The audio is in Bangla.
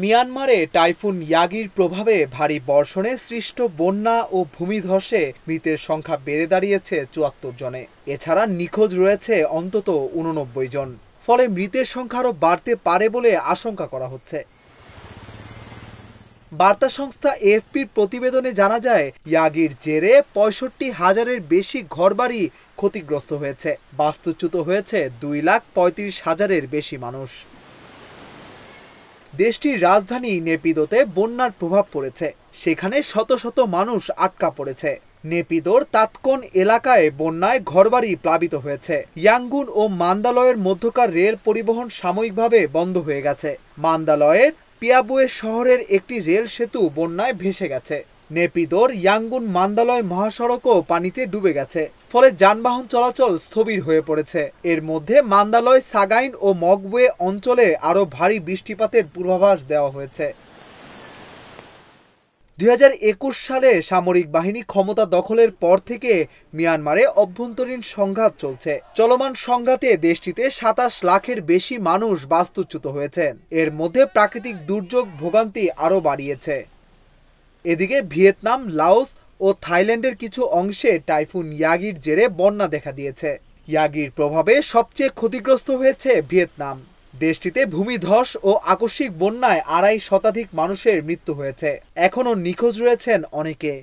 মিয়ানমারে টাইফুন ইয়াগির প্রভাবে ভারী বর্ষণে সৃষ্ট বন্যা ও ভূমিধসে মৃতের সংখ্যা বেড়ে দাঁড়িয়েছে ৭৪ জনে। এছাড়া নিখোঁজ রয়েছে অন্তত ৮৯ জন। ফলে মৃতের সংখ্যা আরও বাড়তে পারে বলে আশঙ্কা করা হচ্ছে। বার্তা সংস্থা এএফপির প্রতিবেদনে জানা যায়, ইয়াগির জেরে ৬৫,০০০-এর বেশি ঘরবাড়ি ক্ষতিগ্রস্ত হয়েছে। বাস্তুচ্যুত হয়েছে ২,৩৫,০০০-এর বেশি মানুষ। দেশটির রাজধানী নেপিদোতে বন্যার প্রভাব পড়েছে। সেখানে শত শত মানুষ আটকা পড়েছে। নেপিদোর তাতকোন এলাকায় বন্যায় ঘরবাড়ি প্লাবিত হয়েছে। ইয়াঙ্গুন ও মান্দালয়ের মধ্যকার রেল পরিবহন সাময়িকভাবে বন্ধ হয়ে গেছে। মান্দালয়ের পিয়াবুয়ে শহরের একটি রেল সেতু বন্যায় ভেসে গেছে। নেপিদোর ইয়াঙ্গুন মান্দালয় মহাসড়কও পানিতে ডুবে গেছে। ফলে যানবাহন চলাচল স্থবির হয়ে পড়েছে। এর মধ্যে মান্দালয়, সাগাইন ও মগওয়ে অঞ্চলে আরও ভারী বৃষ্টিপাতের পূর্বাভাস দেওয়া হয়েছে। ২০২১ সালে সামরিক বাহিনী ক্ষমতা দখলের পর থেকে মিয়ানমারে অভ্যন্তরীণ সংঘাত চলছে। চলমান সংঘাতে দেশটিতে ২৭ লাখের বেশি মানুষ বাস্তুচ্যুত হয়েছেন। এর মধ্যে প্রাকৃতিক দুর্যোগ ভোগান্তি আরও বাড়িয়েছে। এদিকে ভিয়েতনাম, লাওস ও থাইল্যান্ডের কিছু অংশে টাইফুন ইয়াগির জেরে বন্যা দেখা দিয়েছে। ইয়াগির প্রভাবে সবচেয়ে ক্ষতিগ্রস্ত হয়েছে ভিয়েতনাম। দেশটিতে ভূমিধস ও আকস্মিক বন্যায় ২৫ শতাধিক মানুষের মৃত্যু হয়েছে। এখনও নিখোঁজ রয়েছেন অনেকে।